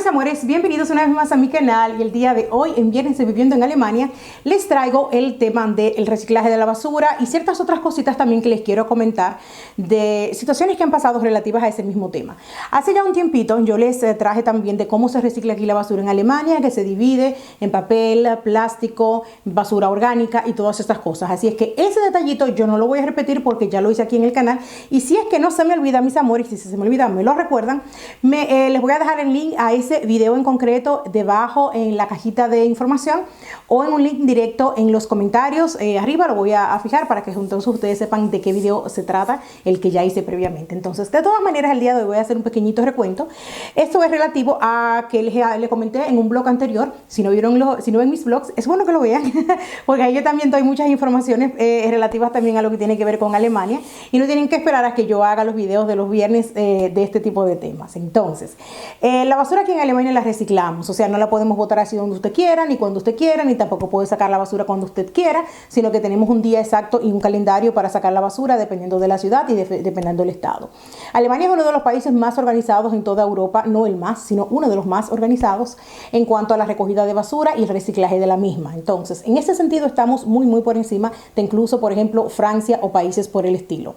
amores, bienvenidos una vez más a mi canal y el día de hoy en Viernes de Viviendo en Alemania les traigo el tema del reciclaje de la basura y ciertas otras cositas también que les quiero comentar de situaciones que han pasado relativas a ese mismo tema. Hace ya un tiempito yo les traje también de cómo se recicla aquí la basura en Alemania, que se divide en papel, plástico, basura orgánica y todas estas cosas. Así es que ese detallito yo no lo voy a repetir porque ya lo hice aquí en el canal y si es que no se me olvida, mis amores, si se me olvida me lo recuerdan, les voy a dejar el link a ese video en concreto debajo en la cajita de información o en un link directo en los comentarios arriba lo voy a fijar para que entonces ustedes sepan de qué video se trata, el que ya hice previamente. Entonces, de todas maneras, el día de hoy voy a hacer un pequeñito recuento. Esto es relativo a que les comenté en un blog anterior. Si no ven mis blogs, es bueno que lo vean porque ahí yo también doy muchas informaciones relativas también a lo que tiene que ver con Alemania y no tienen que esperar a que yo haga los videos de los viernes de este tipo de temas. Entonces, la basura aquí en Alemania la reciclamos, o sea, no la podemos botar así donde usted quiera, ni cuando usted quiera, ni tampoco puede sacar la basura cuando usted quiera, sino que tenemos un día exacto y un calendario para sacar la basura dependiendo de la ciudad y dependiendo del estado. Alemania es uno de los países más organizados en toda Europa, no el más, sino uno de los más organizados en cuanto a la recogida de basura y el reciclaje de la misma. Entonces, en ese sentido estamos muy por encima de incluso, por ejemplo, Francia o países por el estilo.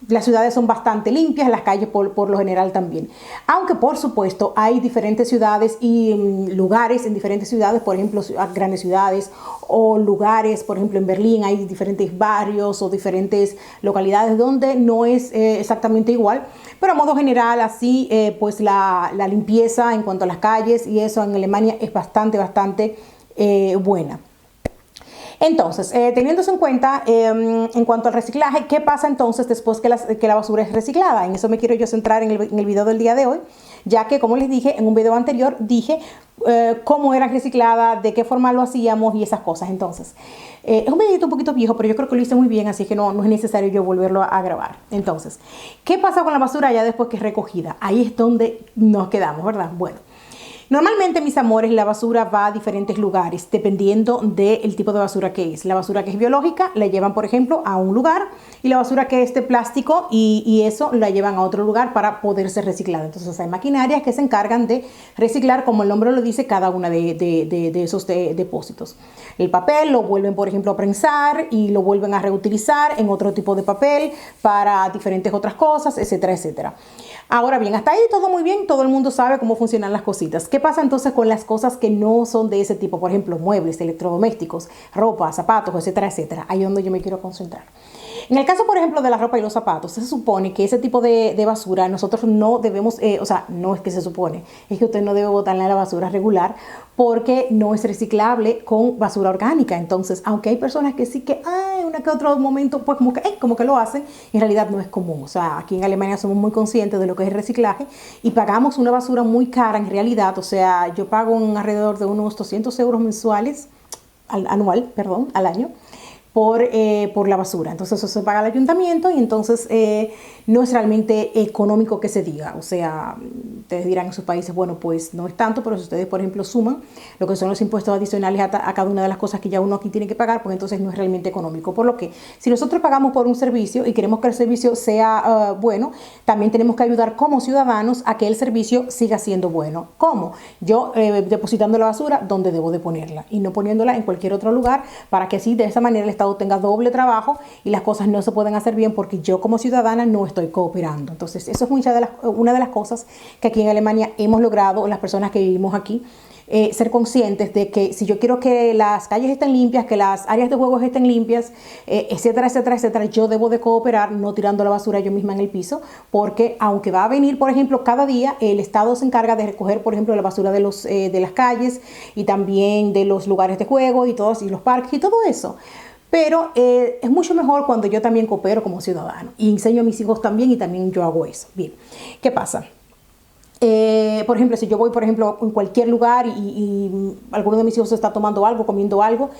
Las ciudades son bastante limpias, las calles por lo general también. Aunque por supuesto hay diferentes ciudades y lugares en diferentes ciudades, por ejemplo, grandes ciudades o lugares, por ejemplo en Berlín hay diferentes barrios o diferentes localidades donde no es exactamente igual. Pero a modo general así pues la limpieza en cuanto a las calles y eso en Alemania es bastante buena. Entonces, teniendo eso en cuenta, en cuanto al reciclaje, ¿qué pasa entonces después que la basura es reciclada? En eso me quiero yo centrar en el video del día de hoy, ya que, como les dije, en un video anterior dije cómo era reciclada, de qué forma lo hacíamos y esas cosas. Entonces, es un videito un poquito viejo, pero yo creo que lo hice muy bien, así que no es necesario yo volverlo a grabar. Entonces, ¿qué pasa con la basura ya después que es recogida? Ahí es donde nos quedamos, ¿verdad? Bueno. Normalmente, mis amores, la basura va a diferentes lugares dependiendo del tipo de basura que es. La basura que es biológica la llevan, por ejemplo, a un lugar y la basura que es de plástico y eso la llevan a otro lugar para poder ser reciclada. Entonces hay maquinarias que se encargan de reciclar, como el nombre lo dice, cada una de esos depósitos. El papel lo vuelven, por ejemplo, a prensar y lo vuelven a reutilizar en otro tipo de papel para diferentes otras cosas, etcétera, etcétera. Ahora bien, hasta ahí todo muy bien, todo el mundo sabe cómo funcionan las cositas. ¿Qué pasa entonces con las cosas que no son de ese tipo? Por ejemplo, muebles, electrodomésticos, ropa, zapatos, etcétera, etcétera. Ahí es donde yo me quiero concentrar. En el caso, por ejemplo, de la ropa y los zapatos, se supone que ese tipo de basura nosotros no debemos, o sea, no es que se supone, es que usted no debe botarla en la basura regular porque no es reciclable con basura orgánica. Entonces, aunque hay personas que sí que, una que otro momento, pues como que lo hacen, en realidad no es común. O sea, aquí en Alemania somos muy conscientes de lo que es el reciclaje y pagamos una basura muy cara en realidad. O sea, yo pago alrededor de unos 200 euros mensuales, al año, por la basura. Entonces eso se paga al ayuntamiento y entonces no es realmente económico que se diga. O sea, ustedes dirán en sus países, bueno, pues no es tanto, pero si ustedes, por ejemplo, suman lo que son los impuestos adicionales a cada una de las cosas que ya uno aquí tiene que pagar, pues entonces no es realmente económico. Por lo que, si nosotros pagamos por un servicio y queremos que el servicio sea bueno, también tenemos que ayudar como ciudadanos a que el servicio siga siendo bueno. ¿Cómo? Yo depositando la basura donde debo de ponerla y no poniéndola en cualquier otro lugar para que así de esa manera el Estado tenga doble trabajo y las cosas no se pueden hacer bien porque yo como ciudadana no estoy cooperando. Entonces eso es una de las cosas que aquí en Alemania hemos logrado las personas que vivimos aquí, ser conscientes de que si yo quiero que las calles estén limpias, que las áreas de juegos estén limpias, etcétera, yo debo de cooperar no tirando la basura yo misma en el piso, porque aunque va a venir, por ejemplo, cada día el Estado se encarga de recoger, por ejemplo, la basura de las calles y también de los lugares de juego y los parques y todo eso. Pero es mucho mejor cuando yo también coopero como ciudadano y enseño a mis hijos también y también yo hago eso. Bien, ¿qué pasa? Por ejemplo, si yo voy, por ejemplo, en cualquier lugar y alguno de mis hijos está tomando algo, comiendo algo,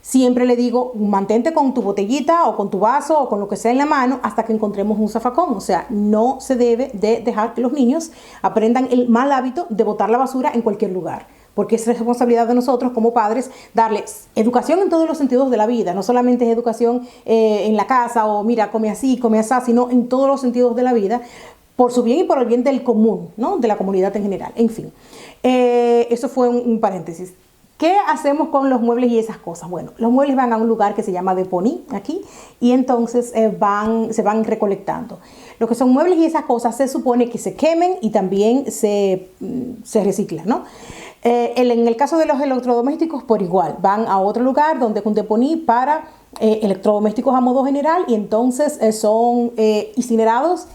siempre le digo, mantente con tu botellita o con tu vaso o con lo que sea en la mano hasta que encontremos un zafacón. O sea, no se debe de dejar que los niños aprendan el mal hábito de botar la basura en cualquier lugar. Porque es responsabilidad de nosotros como padres darles educación en todos los sentidos de la vida. No solamente es educación en la casa o mira, come así, sino en todos los sentidos de la vida por su bien y por el bien del común, ¿no? De la comunidad en general. En fin, eso fue un paréntesis. ¿Qué hacemos con los muebles y esas cosas? Bueno, los muebles van a un lugar que se llama deponí aquí y entonces se van recolectando. Lo que son muebles y esas cosas se supone que se quemen y también se reciclan, ¿no? En el caso de los electrodomésticos, por igual, van a otro lugar donde es un deponí para electrodomésticos a modo general y entonces son incinerados.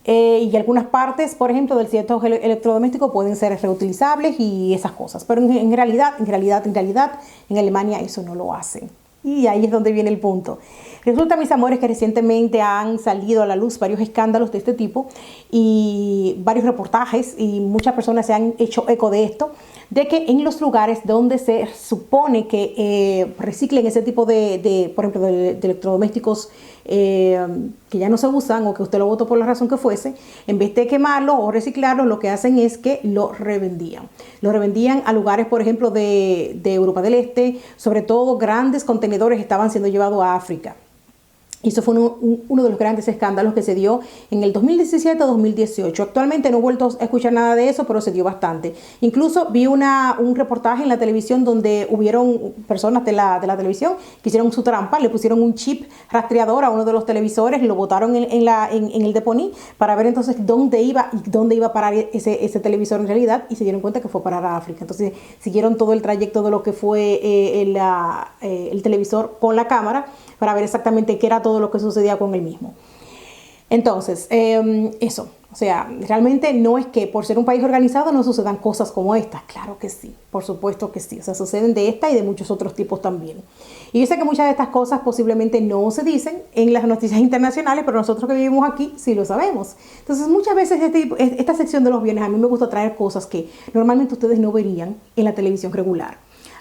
Y algunas partes, por ejemplo, del cierto electrodoméstico pueden ser reutilizables y esas cosas. Pero en realidad, en Alemania eso no lo hacen. Y ahí es donde viene el punto. Resulta, mis amores, que recientemente han salido a la luz varios escándalos de este tipo y varios reportajes y muchas personas se han hecho eco de esto, de que en los lugares donde se supone que reciclen ese tipo por ejemplo, de electrodomésticos que ya no se usan o que usted lo votó por la razón que fuese, en vez de quemarlo o reciclarlo, lo que hacen es que lo revendían. Lo revendían a lugares, por ejemplo, de Europa del Este, sobre todo grandes contenedores estaban siendo llevados a África. Y eso fue uno de los grandes escándalos que se dio en el 2017-2018. Actualmente no he vuelto a escuchar nada de eso, pero se dio bastante. Incluso vi un reportaje en la televisión donde hubieron personas de la televisión que hicieron su trampa, le pusieron un chip rastreador a uno de los televisores, lo botaron en el deponí para ver entonces dónde iba a parar ese televisor en realidad y se dieron cuenta que fue a parar a África. Entonces siguieron todo el trayecto de lo que fue el televisor con la cámara para ver exactamente qué era todo lo que sucedía con el mismo. Entonces, eso, o sea, realmente no es que por ser un país organizado no sucedan cosas como estas. Claro que sí, por supuesto que sí. O sea, suceden de esta y de muchos otros tipos también. Y yo sé que muchas de estas cosas posiblemente no se dicen en las noticias internacionales, pero nosotros que vivimos aquí sí lo sabemos. Entonces, muchas veces esta sección de los bienes, a mí me gusta traer cosas que normalmente ustedes no verían en la televisión regular.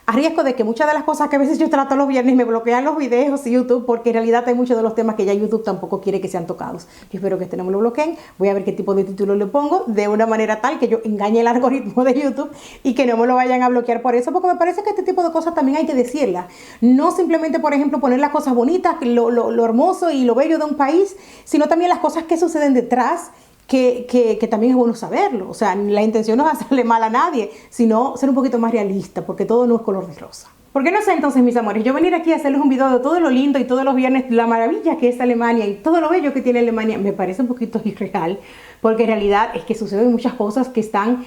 A riesgo de que muchas de las cosas que a veces yo trato los viernes me bloquean los videos y YouTube, porque en realidad hay muchos de los temas que ya YouTube tampoco quiere que sean tocados. Yo espero que este no me lo bloqueen. Voy a ver qué tipo de título le pongo de una manera tal que yo engañe el algoritmo de YouTube y que no me lo vayan a bloquear por eso, porque me parece que este tipo de cosas también hay que decirlas. No simplemente, por ejemplo, poner las cosas bonitas, lo hermoso y lo bello de un país, sino también las cosas que suceden detrás, que también es bueno saberlo. O sea, la intención no es hacerle mal a nadie, sino ser un poquito más realista, porque todo no es color de rosa. ¿Por qué no sé entonces, mis amores? Yo venir aquí a hacerles un video de todo lo lindo y todos los viernes, la maravilla que es Alemania y todo lo bello que tiene Alemania, me parece un poquito irreal, porque en realidad es que suceden muchas cosas que están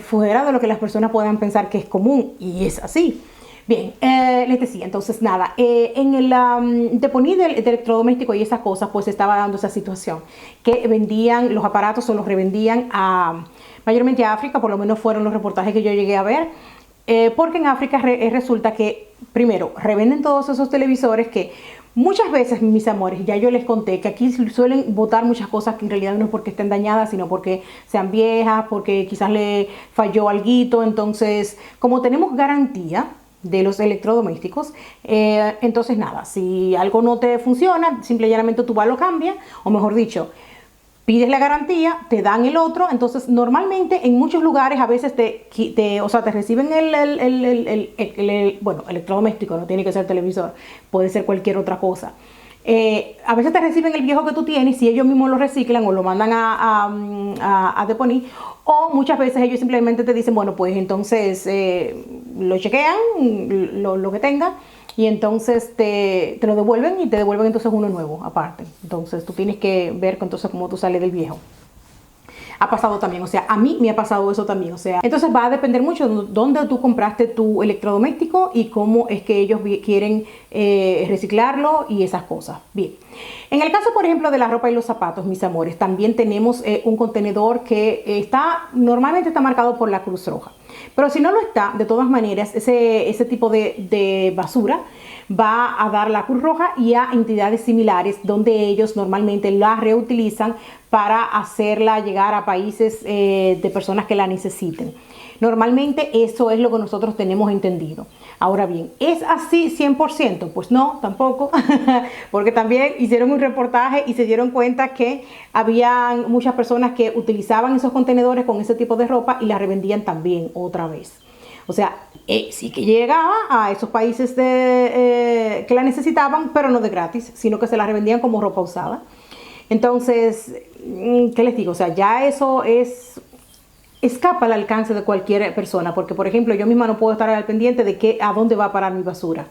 fuera de lo que las personas puedan pensar que es común, y es así. Bien, les decía, entonces nada, en el deponí del electrodoméstico y esas cosas, pues estaba dando esa situación, que vendían los aparatos o los revendían mayormente a África, por lo menos fueron los reportajes que yo llegué a ver, porque en África resulta que, primero, revenden todos esos televisores que muchas veces, mis amores, ya yo les conté que aquí suelen botar muchas cosas que en realidad no es porque estén dañadas, sino porque sean viejas, porque quizás le falló alguito. Entonces, como tenemos garantía de los electrodomésticos, entonces nada, si algo no te funciona, simple y llanamente tú vas, lo cambias, o mejor dicho, pides la garantía, te dan el otro. Entonces normalmente en muchos lugares a veces te reciben bueno, electrodoméstico, no tiene que ser televisor, puede ser cualquier otra cosa. A veces te reciben el viejo que tú tienes, si ellos mismos lo reciclan o lo mandan a deponí, o muchas veces ellos simplemente te dicen, bueno, pues entonces lo chequean, lo que tenga, y entonces te lo devuelven y te devuelven entonces uno nuevo aparte. Entonces tú tienes que ver entonces cómo tú sales del viejo. Ha pasado también, o sea, a mí me ha pasado eso también, o sea, entonces va a depender mucho de dónde tú compraste tu electrodoméstico y cómo es que ellos quieren reciclarlo y esas cosas. Bien, en el caso, por ejemplo, de la ropa y los zapatos, mis amores, también tenemos un contenedor que normalmente está marcado por la Cruz Roja, pero si no lo está, de todas maneras, ese tipo de basura va a dar la Cruz Roja y a entidades similares donde ellos normalmente la reutilizan para hacerla llegar a países de personas que la necesiten. Normalmente eso es lo que nosotros tenemos entendido. Ahora bien, ¿es así 100%? Pues no, tampoco, porque también hicieron un reportaje y se dieron cuenta que habían muchas personas que utilizaban esos contenedores con ese tipo de ropa y la revendían también otra vez. O sea, sí que llegaba a esos países que la necesitaban, pero no de gratis, sino que se la revendían como ropa usada. Entonces, ¿qué les digo? O sea, ya eso escapa al alcance de cualquier persona, porque por ejemplo yo misma no puedo estar al pendiente de a dónde va a parar mi basura,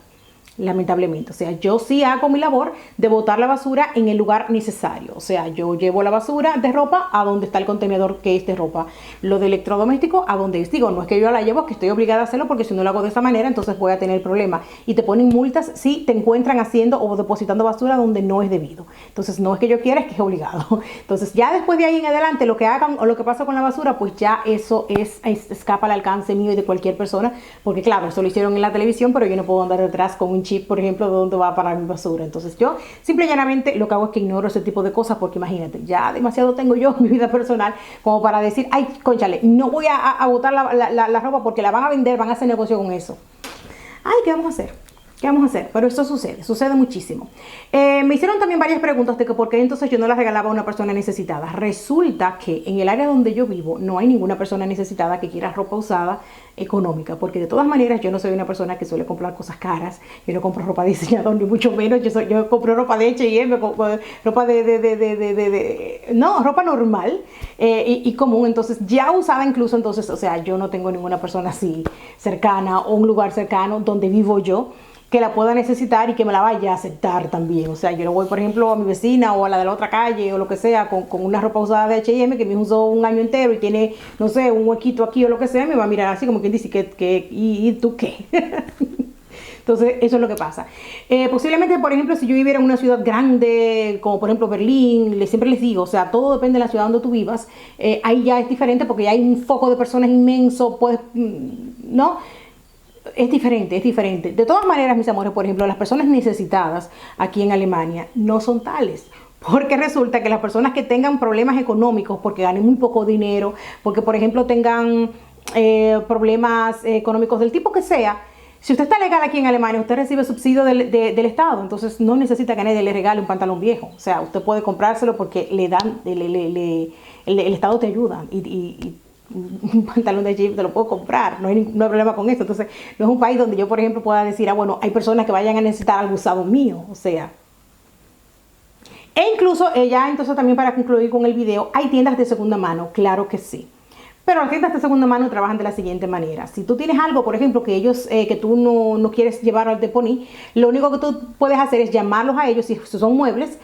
lamentablemente. O sea, yo sí hago mi labor de botar la basura en el lugar necesario. O sea, yo llevo la basura de ropa a donde está el contenedor que es de ropa. Lo de electrodoméstico a donde es. Digo, no es que yo la llevo, es que estoy obligada a hacerlo, porque si no lo hago de esa manera, entonces voy a tener problemas. Y te ponen multas si te encuentran haciendo o depositando basura donde no es debido. Entonces, no es que yo quiera, es que es obligado. Entonces, ya después de ahí en adelante, lo que hagan o lo que pasa con la basura, pues ya eso escapa al alcance mío y de cualquier persona. Porque claro, eso lo hicieron en la televisión, pero yo no puedo andar detrás con un chip, por ejemplo, de dónde va a parar mi basura. Entonces yo simple y llanamente lo que hago es que ignoro ese tipo de cosas, porque imagínate, ya demasiado tengo yo en mi vida personal como para decir, ay, cónchale, no voy a botar la ropa porque la van a vender, van a hacer negocio con eso. Ay, ¿qué vamos a hacer? ¿Qué vamos a hacer? Pero esto sucede muchísimo. Me hicieron también varias preguntas de que por qué entonces yo no la regalaba a una persona necesitada. Resulta que en el área donde yo vivo no hay ninguna persona necesitada que quiera ropa usada económica, porque de todas maneras yo no soy una persona que suele comprar cosas caras. Yo no compro ropa de diseñador, ni mucho menos. Yo compro ropa de H&M, ropa no, ropa normal y común. Entonces ya usada incluso, entonces, o sea, yo no tengo ninguna persona así cercana o un lugar cercano donde vivo yo que la pueda necesitar y que me la vaya a aceptar también. O sea, yo le voy, por ejemplo, a mi vecina o a la de la otra calle o lo que sea, con una ropa usada de H&M que me usó un año entero y tiene, no sé, un huequito aquí o lo que sea, me va a mirar así como quien dice, ¿y tú qué? Entonces, eso es lo que pasa. Posiblemente, por ejemplo, si yo viviera en una ciudad grande, como por ejemplo Berlín, siempre les digo, o sea, todo depende de la ciudad donde tú vivas. Ahí ya es diferente porque ya hay un foco de personas inmenso, pues, ¿no? Es diferente, es diferente. De todas maneras, mis amores, por ejemplo, las personas necesitadas aquí en Alemania no son tales. Porque resulta que las personas que tengan problemas económicos, porque ganen muy poco dinero, porque por ejemplo tengan problemas económicos del tipo que sea, si usted está legal aquí en Alemania, usted recibe subsidio del Estado, entonces no necesita que nadie le regale un pantalón viejo. O sea, usted puede comprárselo porque le dan, el Estado te ayuda y un pantalón de jeep te lo puedo comprar, no hay problema con eso. Entonces no es un país donde yo, por ejemplo, pueda decir, bueno, hay personas que vayan a necesitar algo usado mío, o sea. E incluso ya entonces también, para concluir con el video, hay tiendas de segunda mano, claro que sí. Pero las tiendas de segunda mano trabajan de la siguiente manera. Si tú tienes algo, por ejemplo, que tú no quieres llevar al deponí, lo único que tú puedes hacer es llamarlos a ellos. Si son muebles,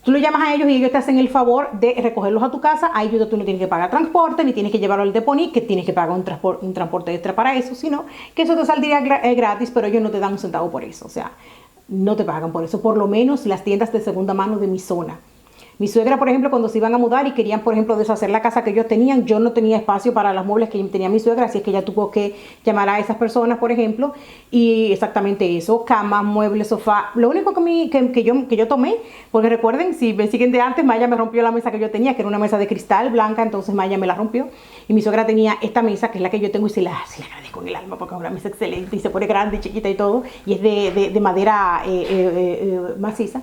tú lo llamas a ellos y ellos te hacen el favor de recogerlos a tu casa. Ahí tú no tienes que pagar transporte, ni tienes que llevarlo al deponí, que tienes que pagar un transporte extra para eso, sino que eso te saldría gratis, pero ellos no te dan un centavo por eso. O sea, no te pagan por eso. Por lo menos las tiendas de segunda mano de mi zona. Mi suegra, por ejemplo, cuando se iban a mudar y querían, por ejemplo, deshacer la casa que ellos tenían, yo no tenía espacio para los muebles que tenía mi suegra, así es que ella tuvo que llamar a esas personas, por ejemplo, y exactamente eso, camas, muebles, sofá. Lo único que yo tomé, porque recuerden, si me siguen de antes, Maya me rompió la mesa que yo tenía, que era una mesa de cristal blanca, entonces Maya me la rompió, y mi suegra tenía esta mesa, que es la que yo tengo, y se la agradezco en el alma, porque es una mesa excelente, y se pone grande y chiquita y todo, y es de madera maciza.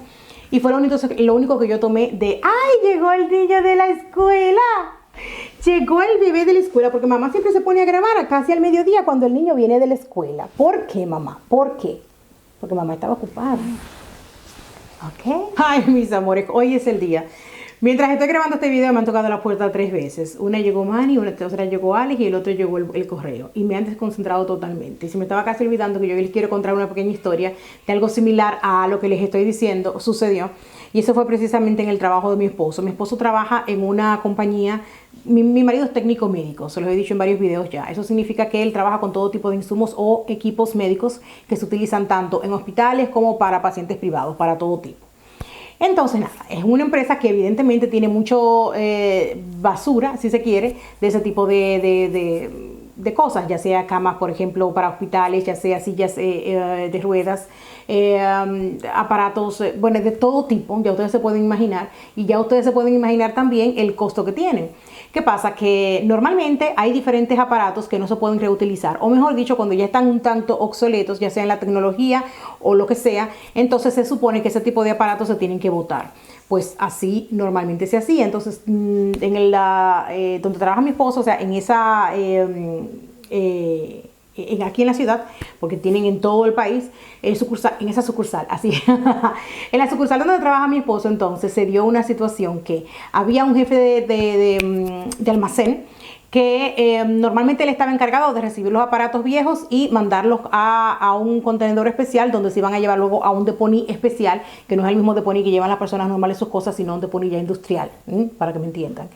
Y fue lo único que yo tomé ¡ay, llegó el niño de la escuela! Llegó el bebé de la escuela, porque mamá siempre se pone a grabar casi al mediodía cuando el niño viene de la escuela. ¿Por qué, mamá? ¿Por qué? Porque mamá estaba ocupada. ¿Ok? Ay, mis amores, hoy es el día. Mientras estoy grabando este video me han tocado la puerta 3 veces. Una llegó Manny, otra llegó Alex y el otro llegó el correo. Y me han desconcentrado totalmente. Y se me estaba casi olvidando que yo les quiero contar una pequeña historia de algo similar a lo que les estoy diciendo sucedió. Y eso fue precisamente en el trabajo de mi esposo. Mi esposo trabaja en una compañía. Mi marido es técnico médico, se los he dicho en varios videos ya. Eso significa que él trabaja con todo tipo de insumos o equipos médicos que se utilizan tanto en hospitales como para pacientes privados, para todo tipo. Entonces, nada, es una empresa que evidentemente tiene mucho basura, si se quiere, de ese tipo de cosas, ya sea camas, por ejemplo, para hospitales, ya sea sillas de ruedas, aparatos, bueno, de todo tipo, ya ustedes se pueden imaginar, y ya ustedes se pueden imaginar también el costo que tienen. ¿Qué pasa? Que normalmente hay diferentes aparatos que no se pueden reutilizar, o mejor dicho, cuando ya están un tanto obsoletos, ya sea en la tecnología o lo que sea, entonces se supone que ese tipo de aparatos se tienen que botar. Pues así normalmente se hacía. Entonces, en donde trabaja mi esposo, o sea, en esa aquí en la ciudad, porque tienen en todo el país sucursal, en esa sucursal, así. En la sucursal donde trabaja mi esposo, entonces se dio una situación que había un jefe de almacén que normalmente él estaba encargado de recibir los aparatos viejos y mandarlos a un contenedor especial donde se iban a llevar luego a un deponí especial, que no es el mismo deponí que llevan las personas normales sus cosas, sino un deponí ya industrial, para que me entiendan.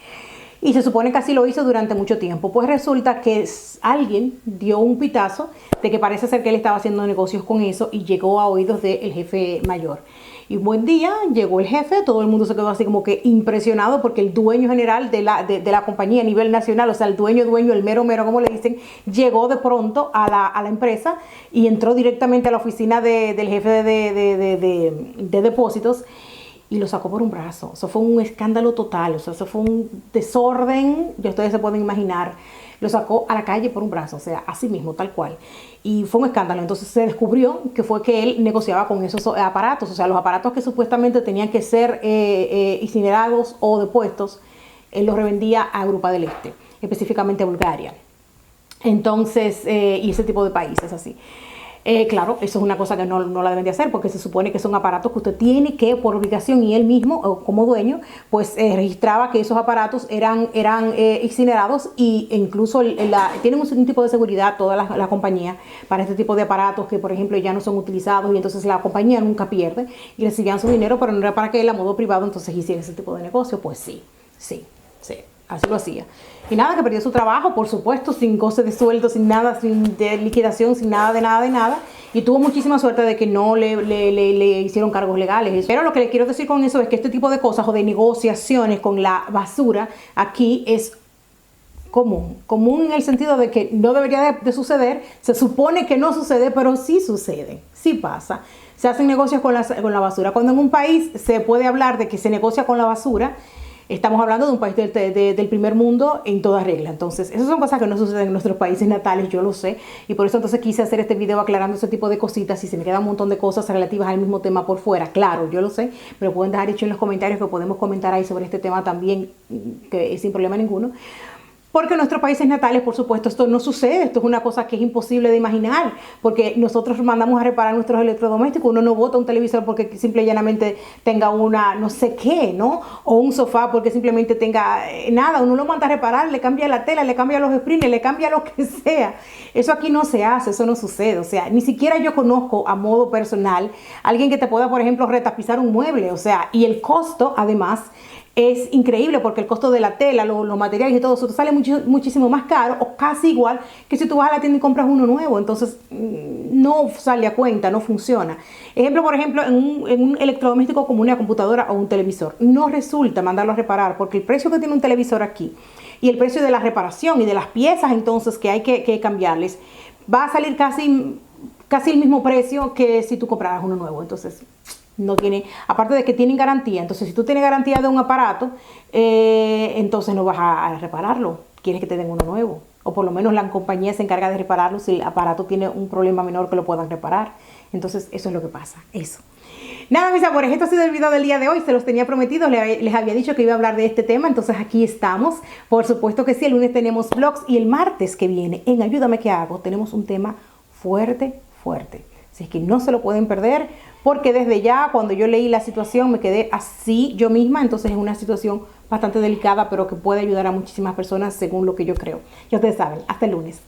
Y se supone que así lo hizo durante mucho tiempo. Pues resulta que alguien dio un pitazo de que parece ser que él estaba haciendo negocios con eso y llegó a oídos del jefe mayor. Y un buen día llegó el jefe, todo el mundo se quedó así como que impresionado porque el dueño general de la compañía a nivel nacional, o sea, el dueño, el mero, como le dicen, llegó de pronto a la empresa y entró directamente a la oficina del jefe de depósitos y lo sacó por un brazo. Eso fue un escándalo total, o sea, eso fue un desorden, ya ustedes se pueden imaginar. Lo sacó a la calle por un brazo, o sea, así mismo, tal cual. Y fue un escándalo. Entonces se descubrió que fue que él negociaba con esos aparatos, o sea, los aparatos que supuestamente tenían que ser incinerados o depuestos, él los revendía a Europa del Este, específicamente a Bulgaria. Entonces, y ese tipo de países así. Claro, eso es una cosa que no la deben de hacer porque se supone que son aparatos que usted tiene que, por obligación, y él mismo, o como dueño, pues registraba que esos aparatos eran incinerados e incluso tienen un tipo de seguridad toda la compañía para este tipo de aparatos que, por ejemplo, ya no son utilizados y entonces la compañía nunca pierde y recibían su dinero, pero no era para que él a modo privado entonces hiciera ese tipo de negocio. Pues sí. Así lo hacía. Y nada, que perdió su trabajo, por supuesto, sin goce de sueldo, sin nada, sin de liquidación, sin nada de nada. Y tuvo muchísima suerte de que no le hicieron cargos legales. Pero lo que le quiero decir con eso es que este tipo de cosas o de negociaciones con la basura aquí es común. Común en el sentido de que no debería de suceder. Se supone que no sucede, pero sí sucede. Sí pasa. Se hacen negocios con la basura. Cuando en un país se puede hablar de que se negocia con la basura, estamos hablando de un país del primer mundo en toda regla. Entonces, esas son cosas que no suceden en nuestros países natales, yo lo sé. Y por eso entonces quise hacer este video aclarando ese tipo de cositas. Y se me quedan un montón de cosas relativas al mismo tema por fuera. Claro, yo lo sé, pero pueden dejar hecho en los comentarios que podemos comentar ahí sobre este tema también, que sin problema ninguno. Porque en nuestros países natales, por supuesto, esto no sucede. Esto es una cosa que es imposible de imaginar. Porque nosotros mandamos a reparar nuestros electrodomésticos. Uno no bota un televisor porque simple y llanamente tenga una no sé qué, ¿no? O un sofá porque simplemente tenga nada. Uno lo manda a reparar, le cambia la tela, le cambia los springs, le cambia lo que sea. Eso aquí no se hace, eso no sucede. O sea, ni siquiera yo conozco a modo personal alguien que te pueda, por ejemplo, retapizar un mueble. O sea, y el costo, además, es increíble porque el costo de la tela, los materiales y todo eso te sale muchísimo más caro o casi igual que si tú vas a la tienda y compras uno nuevo. Entonces no sale a cuenta, no funciona. Ejemplo, por ejemplo, en un electrodoméstico como una computadora o un televisor, no resulta mandarlo a reparar porque el precio que tiene un televisor aquí y el precio de la reparación y de las piezas entonces que hay que cambiarles va a salir casi el mismo precio que si tú compraras uno nuevo. Entonces no tiene, aparte de que tienen garantía, entonces si tú tienes garantía de un aparato, entonces no vas a repararlo, quieres que te den uno nuevo, o por lo menos la compañía se encarga de repararlo si el aparato tiene un problema menor que lo puedan reparar. Entonces eso es lo que pasa, eso. Nada, mis amores, esto ha sido el video del día de hoy, se los tenía prometido, les había dicho que iba a hablar de este tema, entonces aquí estamos. Por supuesto que sí, el lunes tenemos vlogs y el martes que viene en Ayúdame ¿Qué hago? Tenemos un tema fuerte. Así es que no se lo pueden perder, porque desde ya cuando yo leí la situación me quedé así yo misma. Entonces es una situación bastante delicada, pero que puede ayudar a muchísimas personas según lo que yo creo. Ya ustedes saben, hasta el lunes.